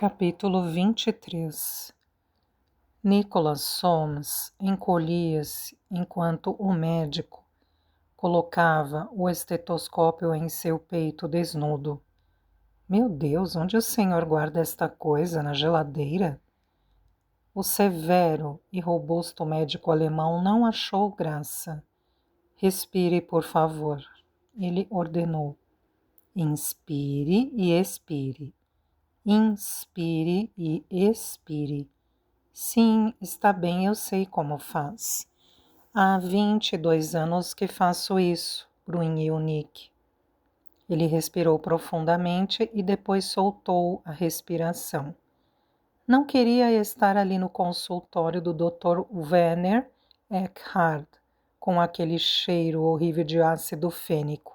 Capítulo 23. Nicholas Soames encolhia-se enquanto o médico colocava o estetoscópio em seu peito desnudo. Meu Deus, onde o senhor guarda esta coisa? Na geladeira? O severo e robusto médico alemão não achou graça. Respire, por favor, ele ordenou. Inspire e expire. Inspire e expire. Sim, está bem, eu sei como faz. Há 22 anos que faço isso, grunhiu Nick. Ele respirou profundamente e depois soltou a respiração. Não queria estar ali no consultório do Dr. Werner Eckhard, com aquele cheiro horrível de ácido fênico.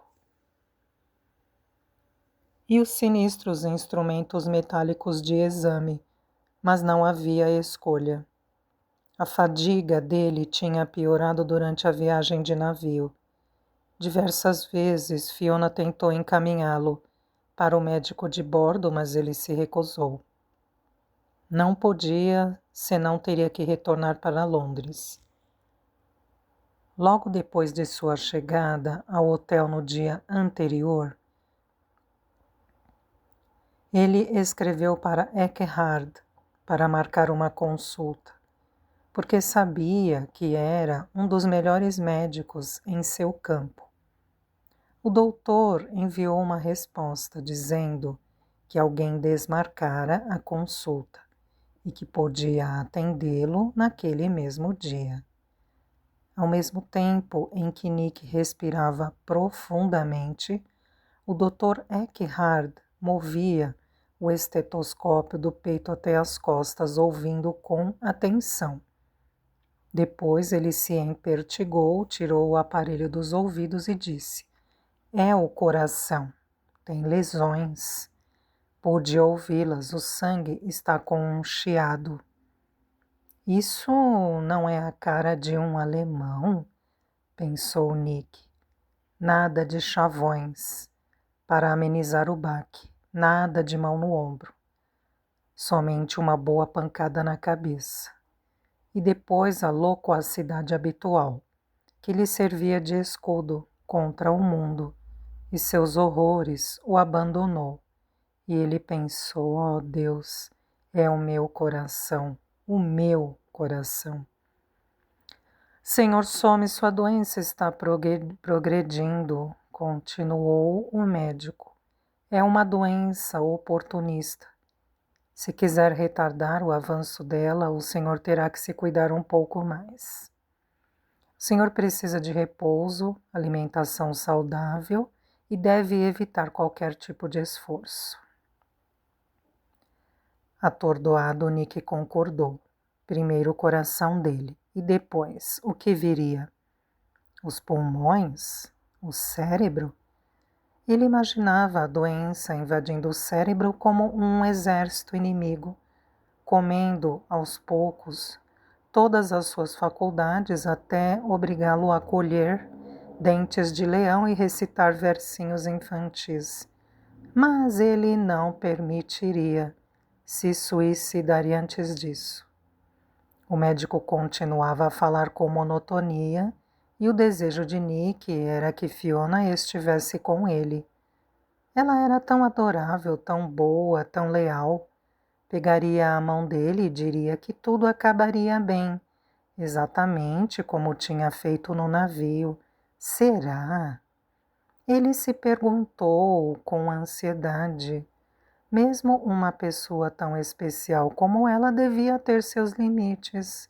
E os sinistros instrumentos metálicos de exame, mas não havia escolha. A fadiga dele tinha piorado durante a viagem de navio. Diversas vezes Fiona tentou encaminhá-lo para o médico de bordo, mas ele se recusou. Não podia, senão teria que retornar para Londres. Logo depois de sua chegada ao hotel no dia anterior, ele escreveu para Eckhard para marcar uma consulta, porque sabia que era um dos melhores médicos em seu campo. O doutor enviou uma resposta dizendo que alguém desmarcara a consulta e que podia atendê-lo naquele mesmo dia. Ao mesmo tempo em que Nick respirava profundamente, o Dr. Eckhard movia o estetoscópio do peito até as costas, ouvindo com atenção. Depois ele se empertigou, tirou o aparelho dos ouvidos e disse: "É o coração. Tem lesões. Pude ouvi-las. O sangue está com um chiado." "Isso não é a cara de um alemão?" pensou Nick. Nada de chavões para amenizar o baque, nada de mão no ombro. Somente uma boa pancada na cabeça. E depois a loquacidade habitual, que lhe servia de escudo contra o mundo, e seus horrores o abandonou. E ele pensou: "Oh Deus, é o meu coração, o meu coração." "Senhor Soames, sua doença está progredindo", continuou o médico. "É uma doença oportunista. Se quiser retardar o avanço dela, o senhor terá que se cuidar um pouco mais. O senhor precisa de repouso, alimentação saudável e deve evitar qualquer tipo de esforço." Atordoado, Nick concordou. Primeiro o coração dele, e depois o que viria? Os pulmões? O cérebro? Ele imaginava a doença invadindo o cérebro como um exército inimigo, comendo aos poucos todas as suas faculdades até obrigá-lo a colher dentes de leão e recitar versinhos infantis. Mas ele não permitiria, se suicidaria antes disso. O médico continuava a falar com monotonia e o desejo de Nick era que Fiona estivesse com ele. Ela era tão adorável, tão boa, tão leal. Pegaria a mão dele e diria que tudo acabaria bem, exatamente como tinha feito no navio. Será? Ele se perguntou com ansiedade. Mesmo uma pessoa tão especial como ela devia ter seus limites.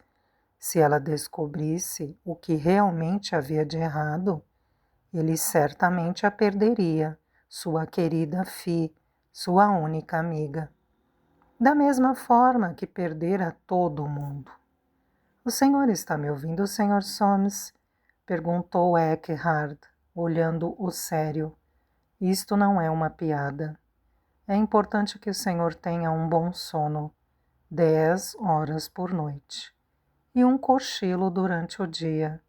Se ela descobrisse o que realmente havia de errado, ele certamente a perderia, sua querida Fi, sua única amiga. Da mesma forma que perdera todo mundo. "O senhor está me ouvindo, Sr. Soames?" perguntou Eckhard, olhando-o sério. "Isto não é uma piada. É importante que o senhor tenha um bom sono, 10 horas por noite, e um cochilo durante o dia."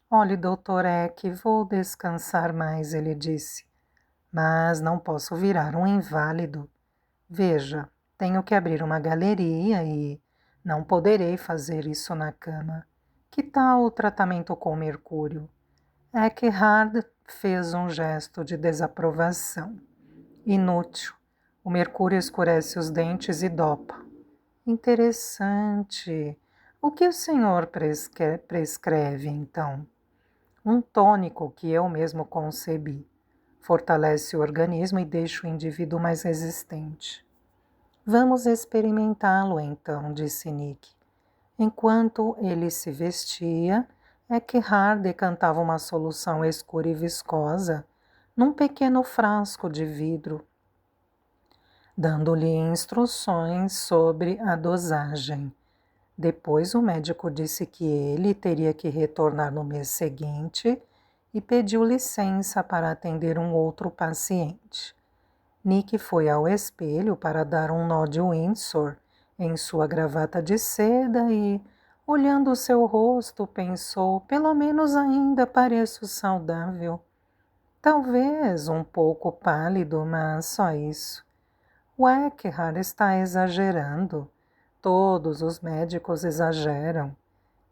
"Olhe, Dr. Eck, vou descansar mais", ele disse. "Mas não posso virar um inválido. Veja, Tenho que abrir uma galeria e não poderei fazer isso na cama. Que tal o tratamento com mercúrio? Eckhard fez um gesto de desaprovação. Inútil. O mercúrio escurece os dentes e dopa. Interessante. O que o senhor prescreve, então? Um tônico que eu mesmo concebi. Fortalece o organismo e deixa o indivíduo mais resistente. Vamos experimentá-lo, então, disse Nick. Enquanto ele se vestia, Eckhard decantava uma solução escura e viscosa num pequeno frasco de vidro, dando-lhe instruções sobre a dosagem. Depois o médico disse que ele teria que retornar no mês seguinte e pediu licença para atender um outro paciente. Nick foi ao espelho para dar um nó de Windsor em sua gravata de seda e, olhando seu rosto, pensou: pelo menos ainda pareço saudável. Talvez um pouco pálido, mas só isso. O Eckhard está exagerando. Todos os médicos exageram.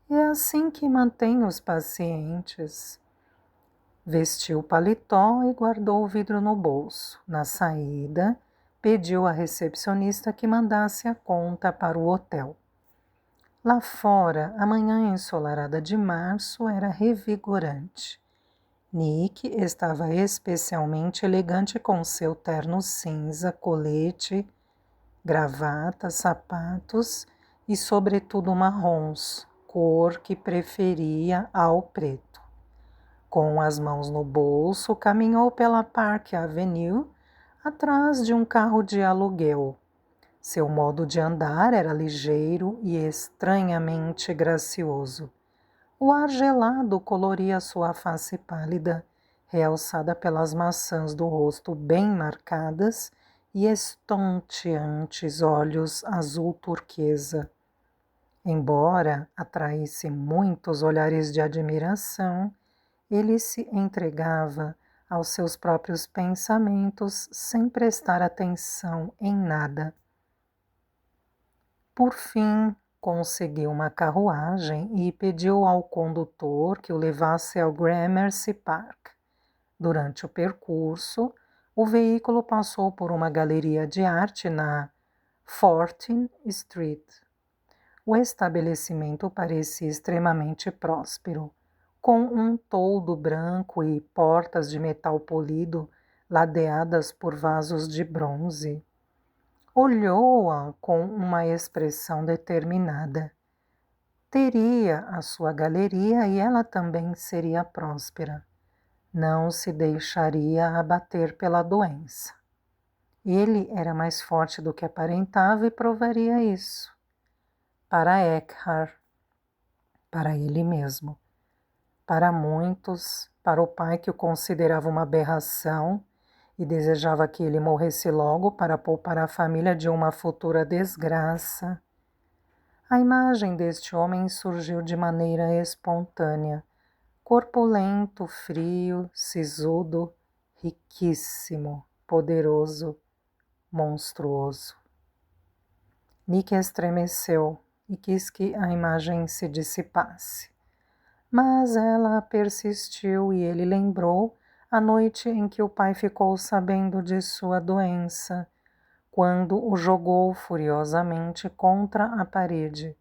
E é assim que mantém os pacientes. Vestiu o paletó e guardou o vidro no bolso. Na saída, pediu à recepcionista que mandasse a conta para o hotel. Lá fora, a manhã ensolarada de março era revigorante. Nick estava especialmente elegante com seu terno cinza, colete, gravata, sapatos e, sobretudo, marrons, cor que preferia ao preto. Com as mãos no bolso, caminhou pela Park Avenue, atrás de um carro de aluguel. Seu modo de andar era ligeiro e estranhamente gracioso. O ar gelado coloria sua face pálida, realçada pelas maçãs do rosto bem marcadas e estonteantes olhos azul turquesa. Embora atraísse muitos olhares de admiração, ele se entregava aos seus próprios pensamentos sem prestar atenção em nada. Por fim, conseguiu uma carruagem e pediu ao condutor que o levasse ao Gramercy Park. Durante o percurso, o veículo passou por uma galeria de arte na 14th Street. O estabelecimento parecia extremamente próspero, com um toldo branco e portas de metal polido ladeadas por vasos de bronze. Olhou-a com uma expressão determinada. Teria a sua galeria e ela também seria próspera. Não se deixaria abater pela doença. Ele era mais forte do que aparentava e provaria isso. Para Eckhard, para ele mesmo. Para muitos, para o pai que o considerava uma aberração e desejava que ele morresse logo para poupar a família de uma futura desgraça. A imagem deste homem surgiu de maneira espontânea, corpulento, frio, sisudo, riquíssimo, poderoso, monstruoso. Nick estremeceu e quis que a imagem se dissipasse. Mas ela persistiu e ele lembrou a noite em que o pai ficou sabendo de sua doença, quando o jogou furiosamente contra a parede.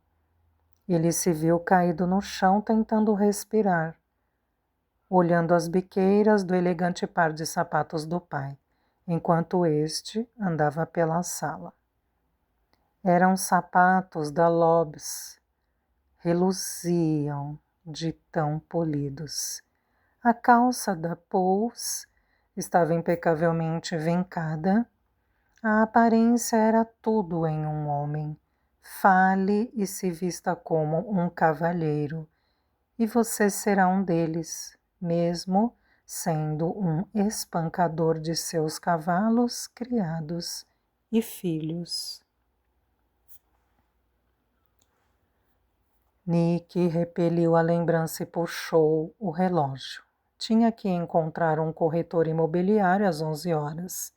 Ele se viu caído no chão tentando respirar, olhando as biqueiras do elegante par de sapatos do pai, enquanto este andava pela sala. Eram sapatos da Lobs, reluziam de tão polidos. A calça da Pous estava impecavelmente vincada. A aparência era tudo em um homem. Fale e se vista como um cavalheiro, e você será um deles, mesmo sendo um espancador de seus cavalos, criados e filhos. Nick repeliu a lembrança e puxou o relógio. Tinha que encontrar um corretor imobiliário às 11 horas.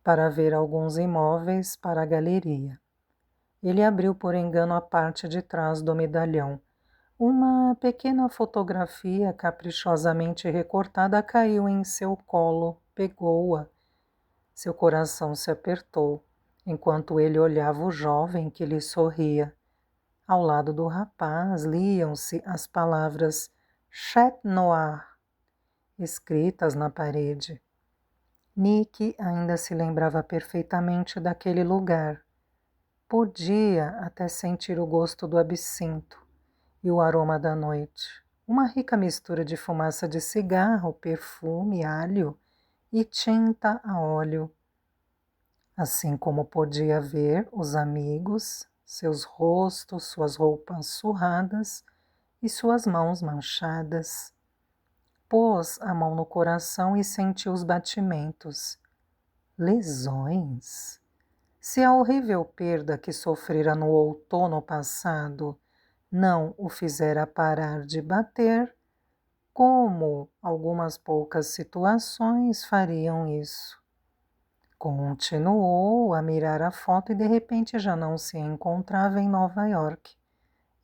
para ver alguns imóveis para a galeria. Ele abriu por engano a parte de trás do medalhão. Uma pequena fotografia caprichosamente recortada caiu em seu colo, pegou-a. Seu coração se apertou, enquanto ele olhava o jovem que lhe sorria. Ao lado do rapaz liam-se as palavras Chat Noir, escritas na parede. Nick ainda se lembrava perfeitamente daquele lugar. Podia até sentir o gosto do absinto e o aroma da noite. Uma rica mistura de fumaça de cigarro, perfume, alho e tinta a óleo. Assim como podia ver os amigos, seus rostos, suas roupas surradas e suas mãos manchadas. Pôs a mão no coração e sentiu os batimentos. Lesões? Se a horrível perda que sofrera no outono passado não o fizera parar de bater, como algumas poucas situações fariam isso? Continuou a mirar a foto e de repente já não se encontrava em Nova York.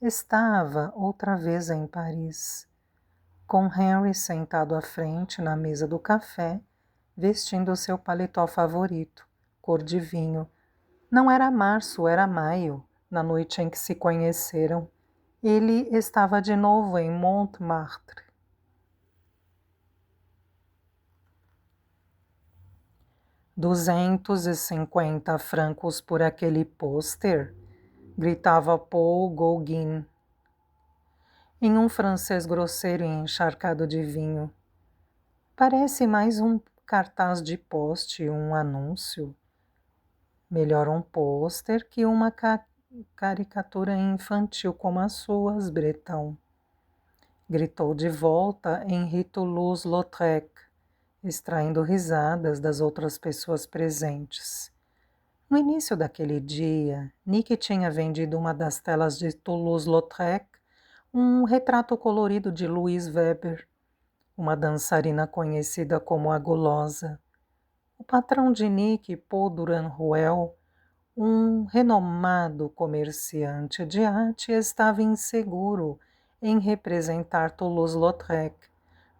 Estava outra vez em Paris, com Henry sentado à frente na mesa do café, vestindo seu paletó favorito, cor de vinho. Não era março, era maio, na noite em que se conheceram. Ele estava de novo em Montmartre. 250 francos por aquele pôster? Gritava Paul Gauguin, em um francês grosseiro e encharcado de vinho. Parece mais um cartaz de poste, um anúncio. Melhor um pôster que uma caricatura infantil como as suas, Breton. Gritou de volta Henri Toulouse-Lautrec, extraindo risadas das outras pessoas presentes. No início daquele dia, Nick tinha vendido uma das telas de Toulouse-Lautrec, um retrato colorido de Louise Weber, uma dançarina conhecida como a Gulosa. O patrão de Nick, Paul Durand-Ruel, um renomado comerciante de arte, estava inseguro em representar Toulouse-Lautrec,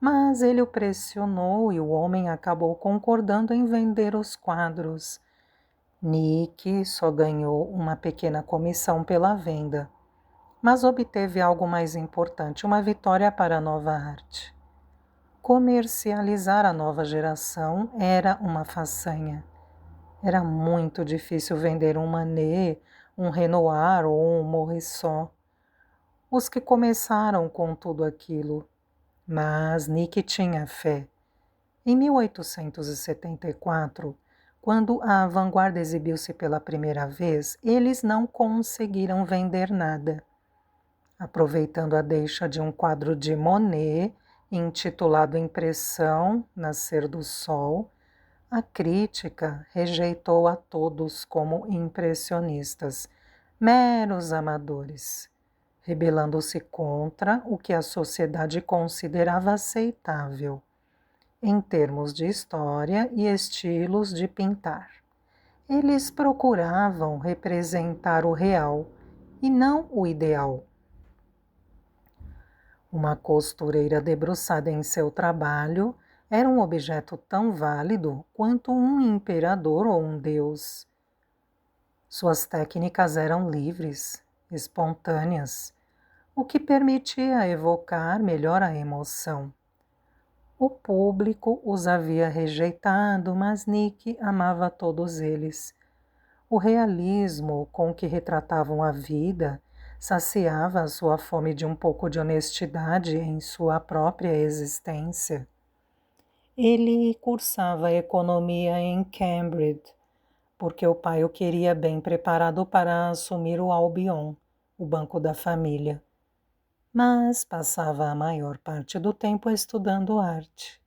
mas ele o pressionou e o homem acabou concordando em vender os quadros. Nick só ganhou uma pequena comissão pela venda, mas obteve algo mais importante, uma vitória para a nova arte. Comercializar a nova geração era uma façanha. Era muito difícil vender um Manet, um Renoir ou um Morisot. Os que começaram com tudo aquilo. Mas Nick tinha fé. Em 1874, quando a vanguarda exibiu-se pela primeira vez, eles não conseguiram vender nada. Aproveitando a deixa de um quadro de Monet, intitulado Impressão, Nascer do Sol, a crítica rejeitou a todos como impressionistas, meros amadores, rebelando-se contra o que a sociedade considerava aceitável, em termos de história e estilos de pintar. Eles procuravam representar o real e não o ideal. Uma costureira debruçada em seu trabalho era um objeto tão válido quanto um imperador ou um deus. Suas técnicas eram livres, espontâneas, o que permitia evocar melhor a emoção. O público os havia rejeitado, mas Nick amava todos eles. O realismo com que retratavam a vida saciava a sua fome de um pouco de honestidade em sua própria existência. Ele cursava economia em Cambridge, porque o pai o queria bem preparado para assumir o Albion, o banco da família. Mas passava a maior parte do tempo estudando arte.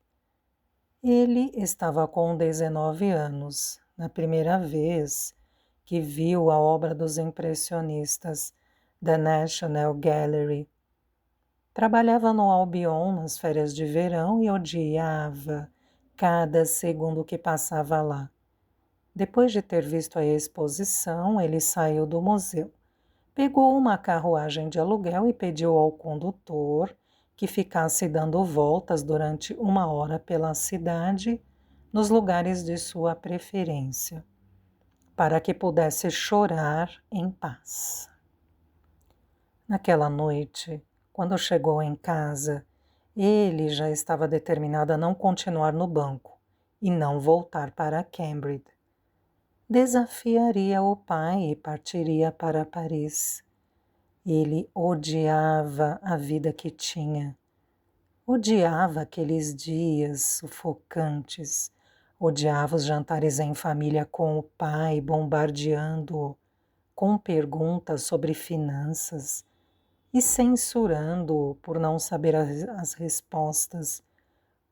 Ele estava com 19 anos, na primeira vez que viu a obra dos impressionistas, da National Gallery. Trabalhava no Albion nas férias de verão e odiava cada segundo que passava lá. Depois de ter visto a exposição, ele saiu do museu. Pegou uma carruagem de aluguel e pediu ao condutor que ficasse dando voltas durante 1 hora pela cidade, nos lugares de sua preferência, para que pudesse chorar em paz. Naquela noite, quando chegou em casa, ele já estava determinado a não continuar no banco e não voltar para Cambridge. Desafiaria o pai e partiria para Paris. Ele odiava a vida que tinha. Odiava aqueles dias sufocantes. Odiava os jantares em família com o pai bombardeando-o com perguntas sobre finanças e censurando-o por não saber as respostas.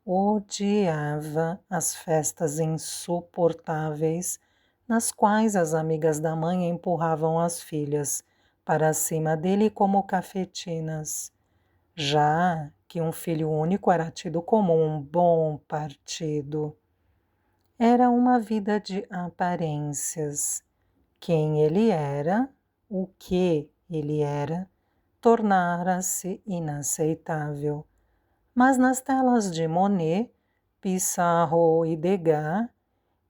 Odiava as festas insuportáveis nas quais as amigas da mãe empurravam as filhas para cima dele como cafetinas, já que um filho único era tido como um bom partido. Era uma vida de aparências. Quem ele era, o que ele era, tornara-se inaceitável. Mas nas telas de Monet, Pissarro e Degas,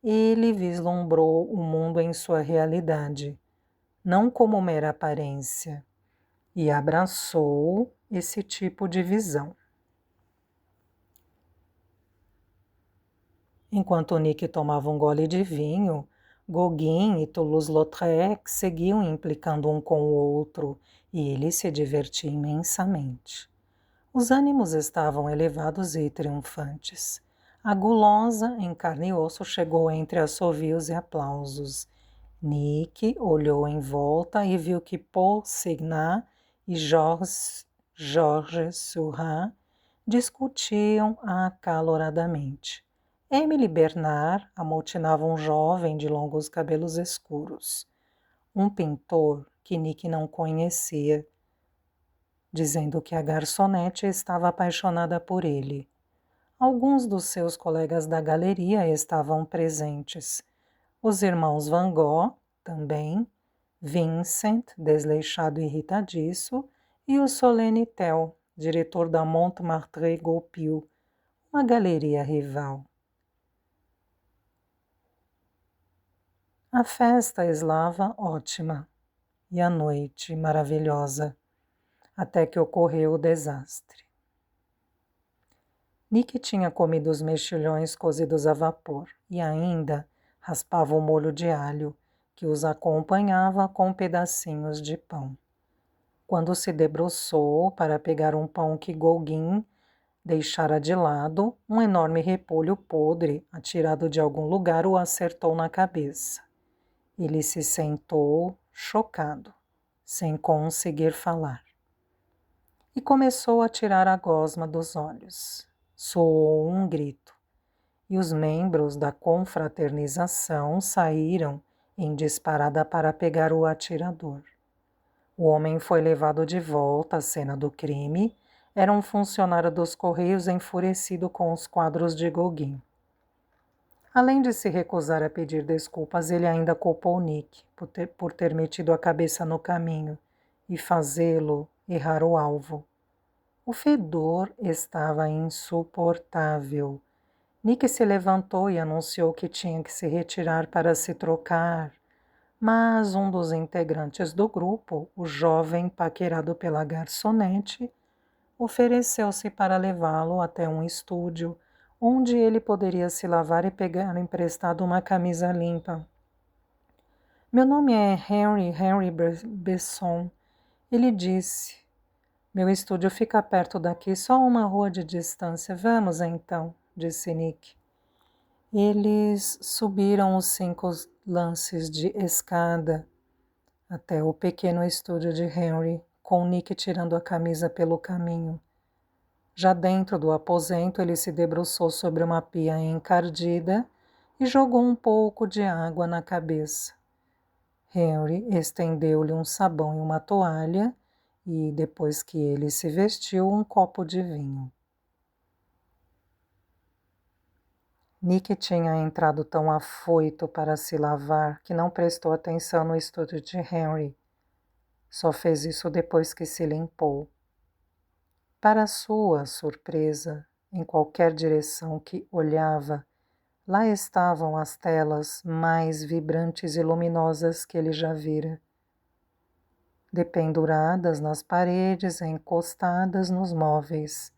ele vislumbrou o mundo em sua realidade, não como mera aparência, e abraçou esse tipo de visão. Enquanto Nick tomava um gole de vinho, Gauguin e Toulouse-Lautrec seguiam implicando um com o outro, e ele se divertia imensamente. Os ânimos estavam elevados e triunfantes. A gulosa, em carne e osso, chegou entre assovios e aplausos. Nick olhou em volta e viu que Paul Signat e Georges Seurat discutiam acaloradamente. Emily Bernard amotinava um jovem de longos cabelos escuros, um pintor que Nick não conhecia, dizendo que a garçonete estava apaixonada por ele. Alguns dos seus colegas da galeria estavam presentes. Os irmãos Van Gogh, também, Vincent, desleixado e irritadiço, e o Solene Tel, diretor da Montmartre Goupil, uma galeria rival. A festa eslava ótima e a noite maravilhosa, até que ocorreu o desastre. Nick tinha comido os mexilhões cozidos a vapor e ainda raspava o molho de alho, que os acompanhava com pedacinhos de pão. Quando se debruçou para pegar um pão que Gauguin deixara de lado, um enorme repolho podre, atirado de algum lugar, o acertou na cabeça. Ele se sentou, chocado, sem conseguir falar. E começou a tirar a gosma dos olhos. Soou um grito, e os membros da confraternização saíram em disparada para pegar o atirador. O homem foi levado de volta à cena do crime. Era um funcionário dos Correios enfurecido com os quadros de Gauguin. Além de se recusar a pedir desculpas, ele ainda culpou Nick por ter metido a cabeça no caminho e fazê-lo errar o alvo. O fedor estava insuportável. Nick se levantou e anunciou que tinha que se retirar para se trocar, mas um dos integrantes do grupo, o jovem paquerado pela garçonete, ofereceu-se para levá-lo até um estúdio, onde ele poderia se lavar e pegar emprestado uma camisa limpa. Meu nome é Henry Besson, ele disse. Meu estúdio fica perto daqui, só 1 rua de distância. Vamos então, disse Nick. Eles subiram os 5 lances de escada até o pequeno estúdio de Henry, com Nick tirando a camisa pelo caminho. Já dentro do aposento, ele se debruçou sobre uma pia encardida e jogou um pouco de água na cabeça. Henry estendeu-lhe um sabão e uma toalha e, depois que ele se vestiu, um copo de vinho. Nick tinha entrado tão afoito para se lavar que não prestou atenção no estudo de Henry. Só fez isso depois que se limpou. Para sua surpresa, em qualquer direção que olhava, lá estavam as telas mais vibrantes e luminosas que ele já vira. Dependuradas nas paredes e encostadas nos móveis.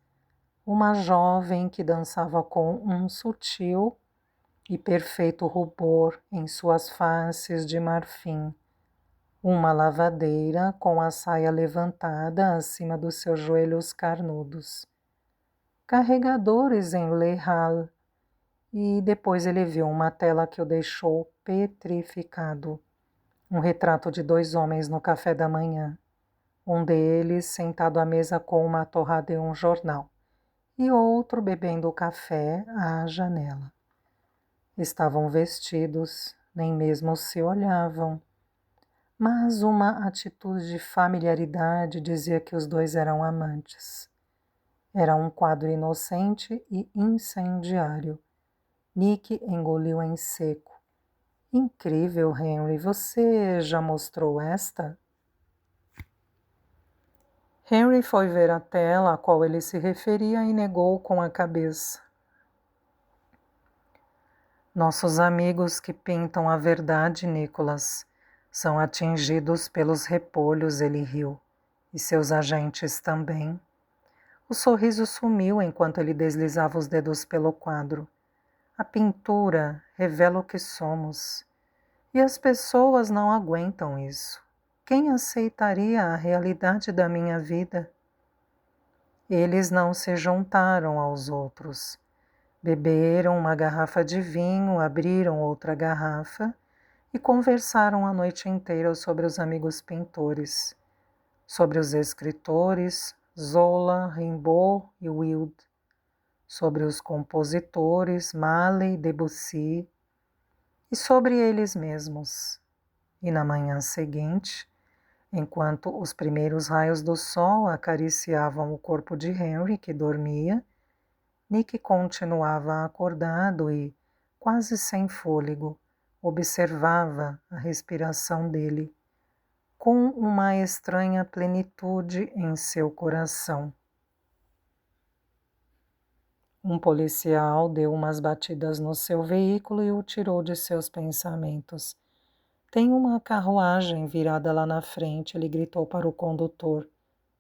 Uma jovem que dançava com um sutil e perfeito rubor em suas faces de marfim. Uma lavadeira com a saia levantada acima dos seus joelhos carnudos. Carregadores em Le Hall. E depois ele viu uma tela que o deixou petrificado. Um retrato de 2 homens no café da manhã. Um deles sentado à mesa com uma torrada e um jornal. E outro bebendo café à janela. Estavam vestidos, nem mesmo se olhavam. Mas uma atitude de familiaridade dizia que os 2 eram amantes. Era um quadro inocente e incendiário. Nick engoliu em seco. Incrível, Henry, você já mostrou esta? Henry foi ver a tela a qual ele se referia e negou com a cabeça. Nossos amigos que pintam a verdade, Nicholas, são atingidos pelos repolhos, ele riu, e seus agentes também. O sorriso sumiu enquanto ele deslizava os dedos pelo quadro. A pintura revela o que somos. E as pessoas não aguentam isso. Quem aceitaria a realidade da minha vida? Eles não se juntaram aos outros. Beberam uma garrafa de vinho, abriram outra garrafa e conversaram a noite inteira sobre os amigos pintores, sobre os escritores Zola, Rimbaud e Wilde, sobre os compositores Mahler, Debussy e sobre eles mesmos. E na manhã seguinte, enquanto os primeiros raios do sol acariciavam o corpo de Henry, que dormia, Nick continuava acordado e, quase sem fôlego, observava a respiração dele, com uma estranha plenitude em seu coração. Um policial deu umas batidas no seu veículo e o tirou de seus pensamentos. Tem uma carruagem virada lá na frente, ele gritou para o condutor.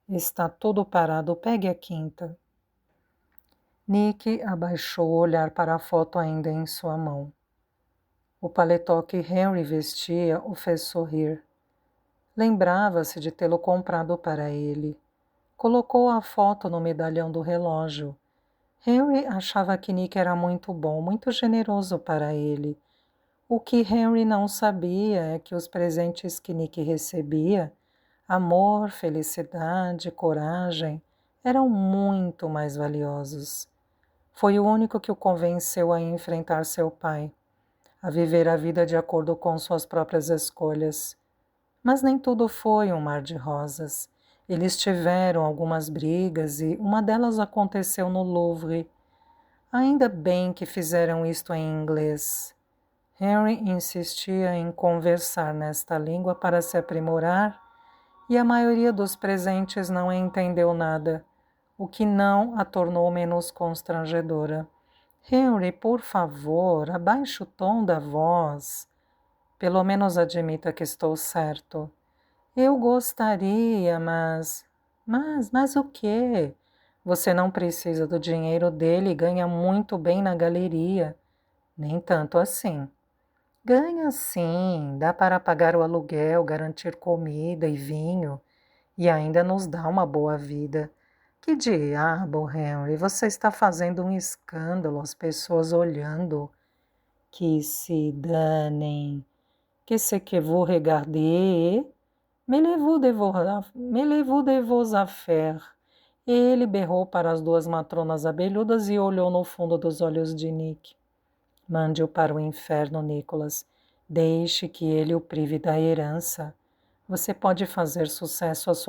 Está tudo parado, pegue a quinta. Nick abaixou o olhar para a foto ainda em sua mão. O paletó que Henry vestia o fez sorrir. Lembrava-se de tê-lo comprado para ele. Colocou a foto no medalhão do relógio. Henry achava que Nick era muito bom, muito generoso para ele. O que Henry não sabia é que os presentes que Nick recebia, amor, felicidade, coragem, eram muito mais valiosos. Foi o único que o convenceu a enfrentar seu pai, a viver a vida de acordo com suas próprias escolhas. Mas nem tudo foi um mar de rosas. Eles tiveram algumas brigas e uma delas aconteceu no Louvre. Ainda bem que fizeram isto em inglês. Henry insistia em conversar nesta língua para se aprimorar e a maioria dos presentes não entendeu nada, o que não a tornou menos constrangedora. Henry, por favor, abaixe o tom da voz. Pelo menos admita que estou certo. Eu gostaria, mas... Mas o quê? Você não precisa do dinheiro dele e ganha muito bem na galeria. Nem tanto assim. Ganha sim, dá para pagar o aluguel, garantir comida e vinho e ainda nos dá uma boa vida. Que diabo, Henry, você está fazendo um escândalo, as pessoas olhando. Que se danem. Que ce que vous regardez? Me levou de vos affaires. Ele berrou para as 2 matronas abelhudas e olhou no fundo dos olhos de Nick. Mande-o para o inferno, Nicholas. Deixe que ele o prive da herança. Você pode fazer sucesso às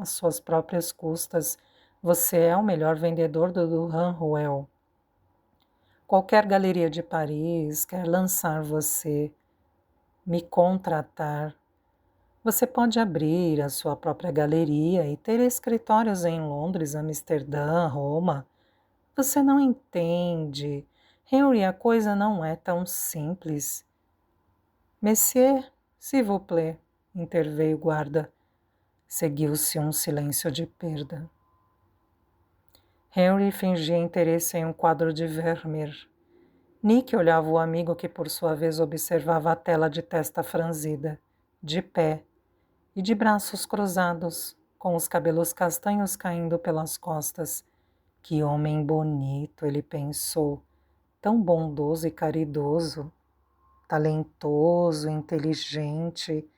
suas próprias custas. Você é o melhor vendedor do Ranwell. Qualquer galeria de Paris quer lançar você, me contratar. Você pode abrir a sua própria galeria e ter escritórios em Londres, Amsterdã, Roma. Você não entende. Henry, a coisa não é tão simples. Monsieur, s'il vous plaît, interveio o guarda. Seguiu-se um silêncio de perda. Henry fingia interesse em um quadro de Vermeer. Nick olhava o amigo que, por sua vez, observava a tela de testa franzida, de pé e de braços cruzados, com os cabelos castanhos caindo pelas costas. Que homem bonito, ele pensou, tão bondoso e caridoso, talentoso, inteligente,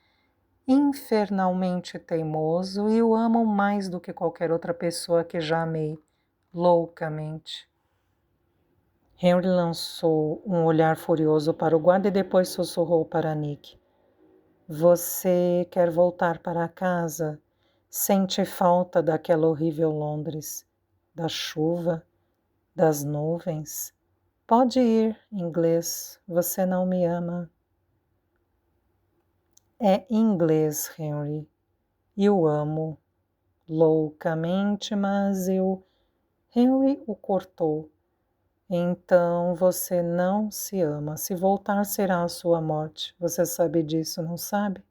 infernalmente teimoso, e o amo mais do que qualquer outra pessoa que já amei, loucamente. Henry lançou um olhar furioso para o guarda e depois sussurrou para Nick. Você quer voltar para casa? Sente falta daquela horrível Londres, da chuva, das nuvens? Pode ir, inglês, você não me ama. É inglês, Henry. Eu amo loucamente, mas eu... Henry o cortou. Então você não se ama. Se voltar, será a sua morte. Você sabe disso, não sabe?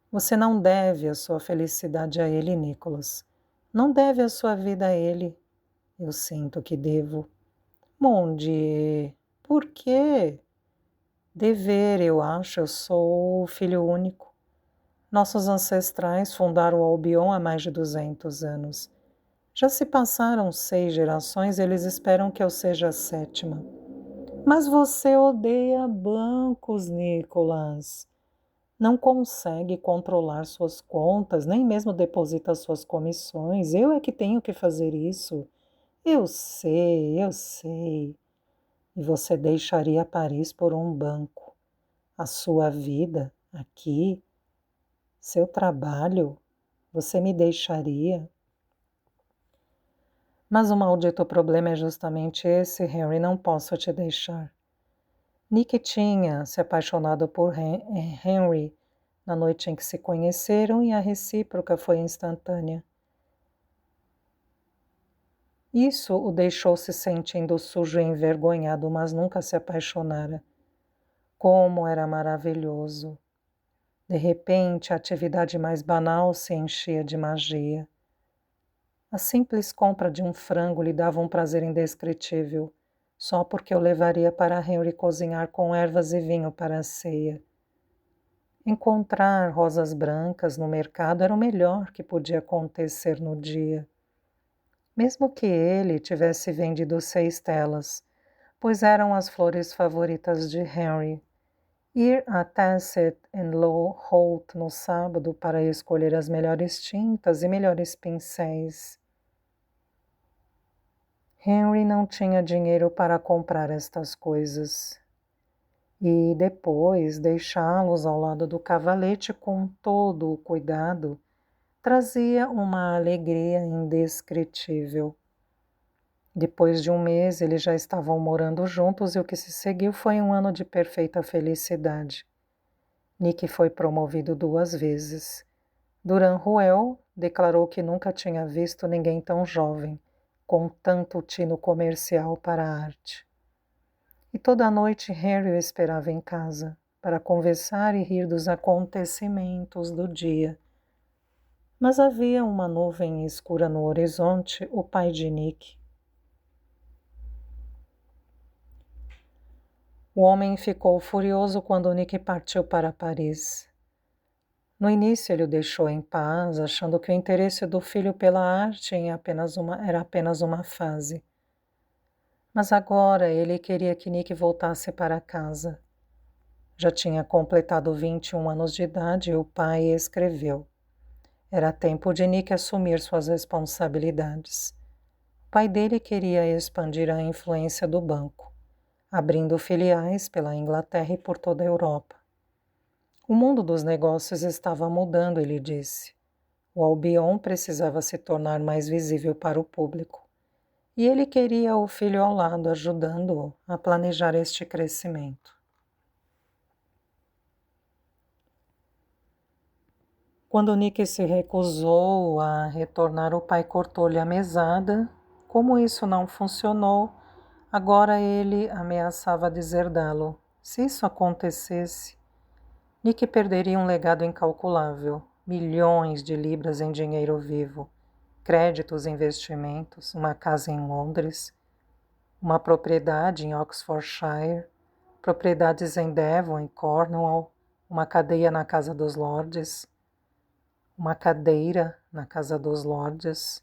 Você não deve a sua felicidade a ele, Nicholas. Não deve a sua vida a ele. Eu sinto que devo. Mon Dieu, por quê? Dever, eu acho. Eu sou filho único. Nossos ancestrais fundaram o Albion há mais de 200 anos. Já se passaram 6 gerações, eles esperam que eu seja a 7ª. Mas você odeia bancos, Nicholas. Não consegue controlar suas contas, nem mesmo deposita suas comissões. Eu é que tenho que fazer isso. Eu sei, eu sei. E você deixaria Paris por um banco. A sua vida aqui, seu trabalho, você me deixaria? Mas o maldito problema é justamente esse, Henry, não posso te deixar. Nick tinha se apaixonado por Henry na noite em que se conheceram e a recíproca foi instantânea. Isso o deixou se sentindo sujo e envergonhado, mas nunca se apaixonara. Como era maravilhoso! De repente, a atividade mais banal se enchia de magia. A simples compra de um frango lhe dava um prazer indescritível, só porque o levaria para Henry cozinhar com ervas e vinho para a ceia. Encontrar rosas brancas no mercado era o melhor que podia acontecer no dia. Mesmo que ele tivesse vendido 6 telas, pois eram as flores favoritas de Henry. Ir a Tassett Low Holt no sábado para escolher as melhores tintas e melhores pincéis. Henry não tinha dinheiro para comprar estas coisas. E depois deixá-los ao lado do cavalete com todo o cuidado trazia uma alegria indescritível. Depois de um mês, eles já estavam morando juntos e o que se seguiu foi um ano de perfeita felicidade. Nick foi promovido 2 vezes. Durand Ruel declarou que nunca tinha visto ninguém tão jovem, com tanto tino comercial para a arte. E toda a noite Henry o esperava em casa, para conversar e rir dos acontecimentos do dia. Mas havia uma nuvem escura no horizonte, o pai de Nick. O homem ficou furioso quando Nick partiu para Paris. No início ele o deixou em paz, achando que o interesse do filho pela arte era apenas uma fase. Mas agora ele queria que Nick voltasse para casa. Já tinha completado 21 anos de idade e o pai escreveu. Era tempo de Nick assumir suas responsabilidades. O pai dele queria expandir a influência do banco, abrindo filiais pela Inglaterra e por toda a Europa. O mundo dos negócios estava mudando, ele disse. O Albion precisava se tornar mais visível para o público. e ele queria o filho ao lado, ajudando-o a planejar este crescimento. Quando Nick se recusou a retornar, o pai cortou-lhe a mesada. Como isso não funcionou, agora ele ameaçava deserdá-lo. Se isso acontecesse, Nick perderia um legado incalculável, milhões de libras em dinheiro vivo, créditos e investimentos, uma casa em Londres, uma propriedade em Oxfordshire, propriedades em Devon e Cornwall, uma cadeia na Casa dos Lordes, uma cadeira na Casa dos Lordes.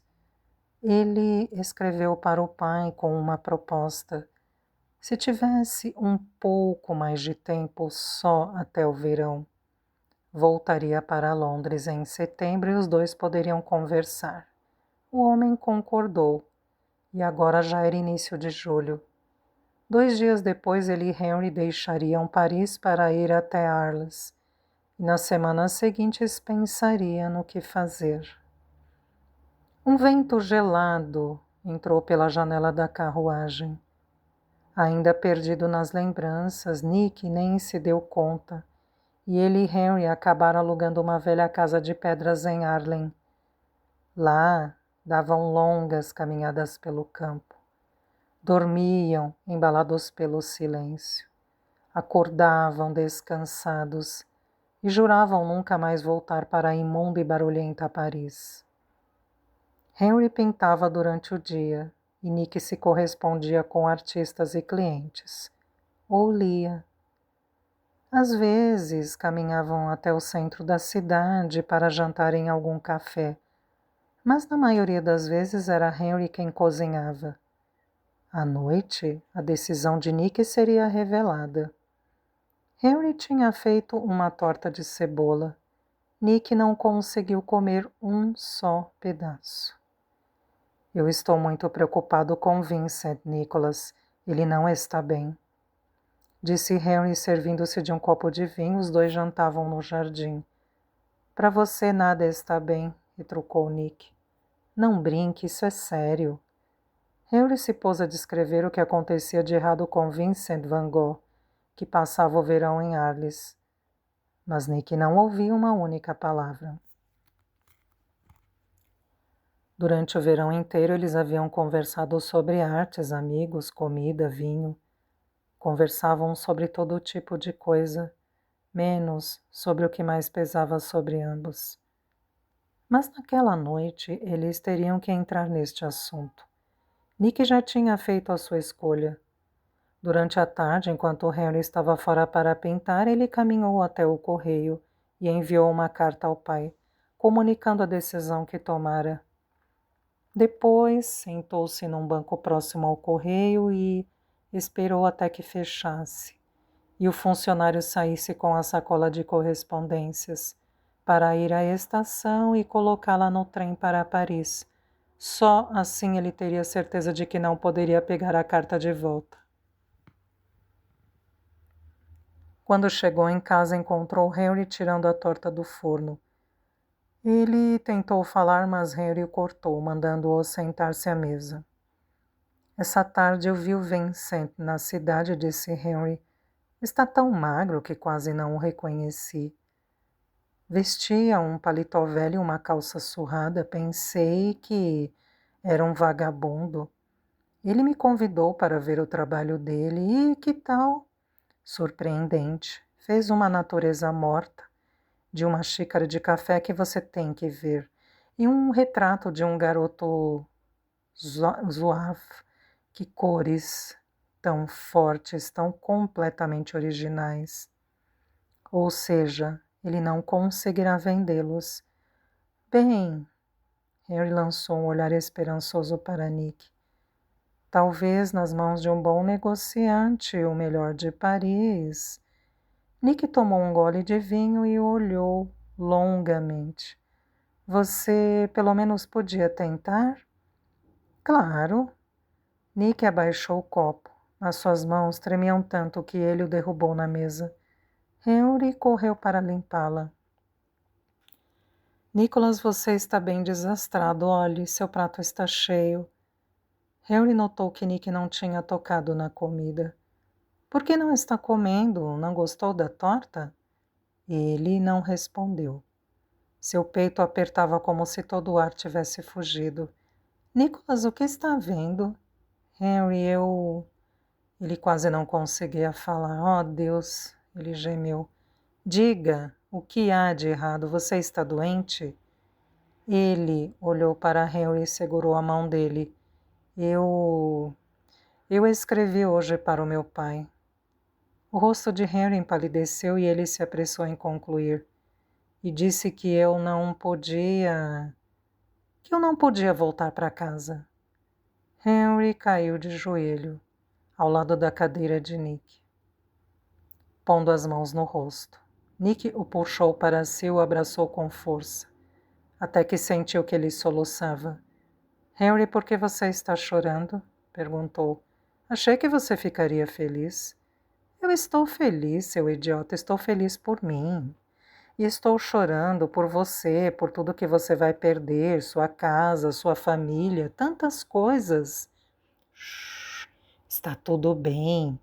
Ele escreveu para o pai com uma proposta. Se tivesse um pouco mais de tempo só até o verão, voltaria para Londres em setembro e os dois poderiam conversar. O homem concordou, e agora já era início de julho. 2 dias depois, ele e Henry deixariam Paris para ir até Arles, e nas semanas seguintes pensaria no que fazer. Um vento gelado entrou pela janela da carruagem. Ainda perdido nas lembranças, Nick nem se deu conta, e ele e Henry acabaram alugando uma velha casa de pedras em Arlen. Lá, davam longas caminhadas pelo campo. Dormiam, embalados pelo silêncio. Acordavam descansados e juravam nunca mais voltar para a imunda e barulhenta Paris. Henry pintava durante o dia e Nick se correspondia com artistas e clientes, ou lia. Às vezes caminhavam até o centro da cidade para jantar em algum café, mas na maioria das vezes era Henry quem cozinhava. À noite, a decisão de Nick seria revelada. Henry tinha feito uma torta de cebola. Nick não conseguiu comer um só pedaço. Eu estou muito preocupado com Vincent, Nicholas. Ele não está bem. Disse Henry, servindo-se de um copo de vinho. Os dois jantavam no jardim. Para você nada está bem, retrucou Nick. Não brinque, isso é sério. Henry se pôs a descrever o que acontecia de errado com Vincent Van Gogh, que passava o verão em Arles. Mas Nick não ouvia uma única palavra. Durante o verão inteiro, eles haviam conversado sobre artes, amigos, comida, vinho. Conversavam sobre todo tipo de coisa, menos sobre o que mais pesava sobre ambos. Mas naquela noite, eles teriam que entrar neste assunto. Nick já tinha feito a sua escolha. Durante a tarde, enquanto Henry estava fora para pintar, ele caminhou até o correio e enviou uma carta ao pai, comunicando a decisão que tomara. Depois, sentou-se num banco próximo ao correio e esperou até que fechasse, e o funcionário saísse com a sacola de correspondências, para ir à estação e colocá-la no trem para Paris. Só assim ele teria certeza de que não poderia pegar a carta de volta. Quando chegou em casa, encontrou Henry tirando a torta do forno. Ele tentou falar, mas Henry o cortou, mandando-o sentar-se à mesa. Essa tarde eu vi o Vincent na cidade, disse Henry. Está tão magro que quase não o reconheci. Vestia um paletó velho e uma calça surrada. Pensei que era um vagabundo. Ele me convidou para ver o trabalho dele e que tal? Surpreendente. Fez uma natureza morta, de uma xícara de café que você tem que ver, e um retrato de um garoto zouave. Que cores tão fortes, tão completamente originais. Ou seja, ele não conseguirá vendê-los. Bem, Henry lançou um olhar esperançoso para Nick. Talvez nas mãos de um bom negociante, o melhor de Paris. Nick tomou um gole de vinho e o olhou longamente. Você pelo menos podia tentar? Claro. Nick abaixou o copo. As suas mãos tremiam tanto que ele o derrubou na mesa. Henry correu para limpá-la. Nicholas, você está bem desastrado. Olhe, seu prato está cheio. Henry notou que Nick não tinha tocado na comida. Por que não está comendo? Não gostou da torta? Ele não respondeu. Seu peito apertava como se todo o ar tivesse fugido. Nicholas, o que está vendo? Henry, eu... Ele quase não conseguia falar. Oh, Deus, ele gemeu. Diga, o que há de errado? Você está doente? Ele olhou para Henry e segurou a mão dele. Eu escrevi hoje para o meu pai. O rosto de Henry empalideceu e ele se apressou em concluir. E disse que eu não podia voltar para casa. Henry caiu de joelho, ao lado da cadeira de Nick, pondo as mãos no rosto. Nick o puxou para si e o abraçou com força, até que sentiu que ele soluçava. Henry, por que você está chorando? Perguntou. Achei que você ficaria feliz. Eu estou feliz, seu idiota, estou feliz por mim. E estou chorando por você, por tudo que você vai perder, sua casa, sua família, tantas coisas. Shhh, está tudo bem.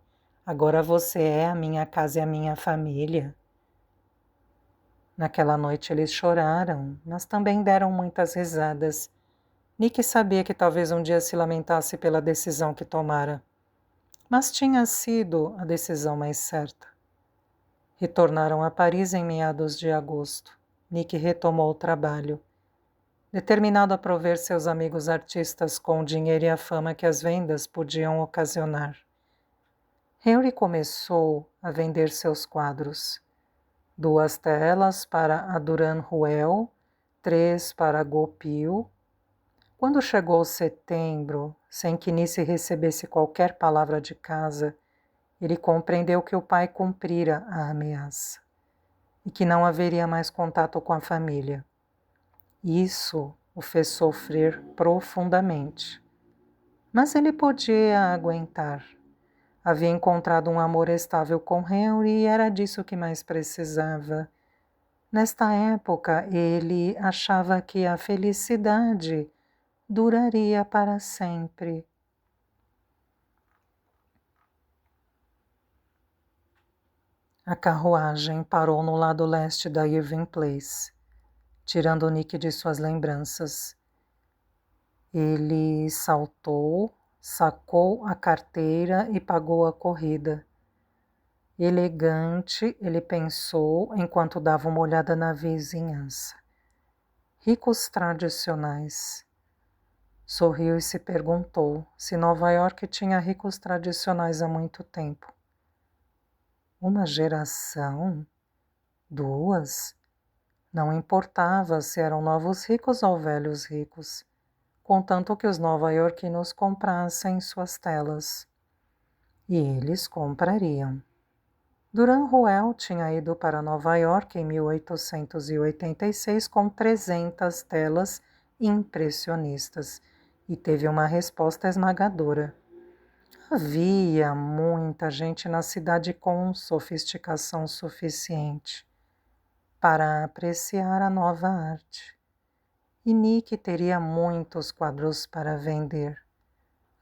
Agora você é a minha casa e a minha família. Naquela noite eles choraram, mas também deram muitas risadas. Nick sabia que talvez um dia se lamentasse pela decisão que tomara, mas tinha sido a decisão mais certa. Retornaram a Paris em meados de agosto. Nick retomou o trabalho, determinado a prover seus amigos artistas com o dinheiro e a fama que as vendas podiam ocasionar. Henry começou a vender seus quadros. 2 telas para a Duran Ruel, 3 para a Goupil. Quando chegou setembro, sem que Nice recebesse qualquer palavra de casa, ele compreendeu que o pai cumprira a ameaça e que não haveria mais contato com a família. Isso o fez sofrer profundamente. Mas ele podia aguentar. Havia encontrado um amor estável com Henry e era disso que mais precisava. Nesta época, ele achava que a felicidade duraria para sempre. A carruagem parou no lado leste da Irving Place, tirando Nick de suas lembranças. Ele saltou, sacou a carteira e pagou a corrida. Elegante, ele pensou enquanto dava uma olhada na vizinhança. Ricos tradicionais. Sorriu e se perguntou se Nova York tinha ricos tradicionais há muito tempo. Uma geração? 2? Não importava se eram novos ricos ou velhos ricos, contanto que os nova-iorquinos comprassem suas telas. E eles comprariam. Duran Ruel tinha ido para Nova York em 1886 com 300 telas impressionistas e teve uma resposta esmagadora. Havia muita gente na cidade com sofisticação suficiente para apreciar a nova arte. E Nick teria muitos quadros para vender.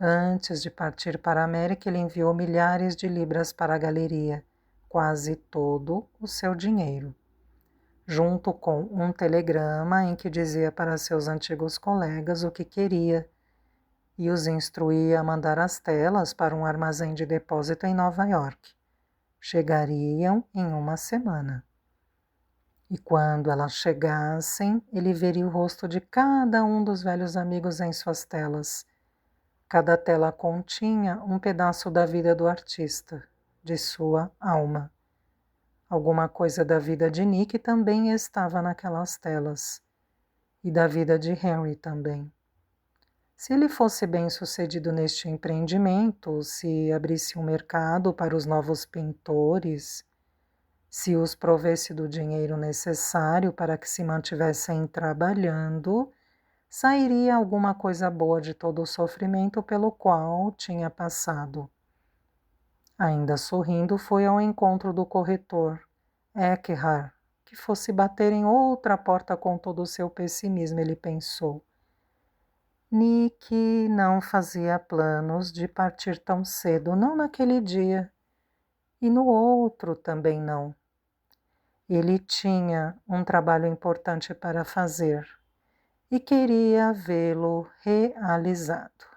Antes de partir para a América, ele enviou milhares de libras para a galeria, quase todo o seu dinheiro, junto com um telegrama em que dizia para seus antigos colegas o que queria e os instruía a mandar as telas para um armazém de depósito em Nova York. Chegariam em uma semana. E quando elas chegassem, ele veria o rosto de cada um dos velhos amigos em suas telas. Cada tela continha um pedaço da vida do artista, de sua alma. Alguma coisa da vida de Nick também estava naquelas telas. E da vida de Henry também. Se ele fosse bem-sucedido neste empreendimento, se abrisse um mercado para os novos pintores, se os provesse do dinheiro necessário para que se mantivessem trabalhando, sairia alguma coisa boa de todo o sofrimento pelo qual tinha passado. Ainda sorrindo, foi ao encontro do corretor, Eckhart, que fosse bater em outra porta com todo o seu pessimismo, ele pensou. Nick não fazia planos de partir tão cedo, não naquele dia, e no outro também não. Ele tinha um trabalho importante para fazer e queria vê-lo realizado.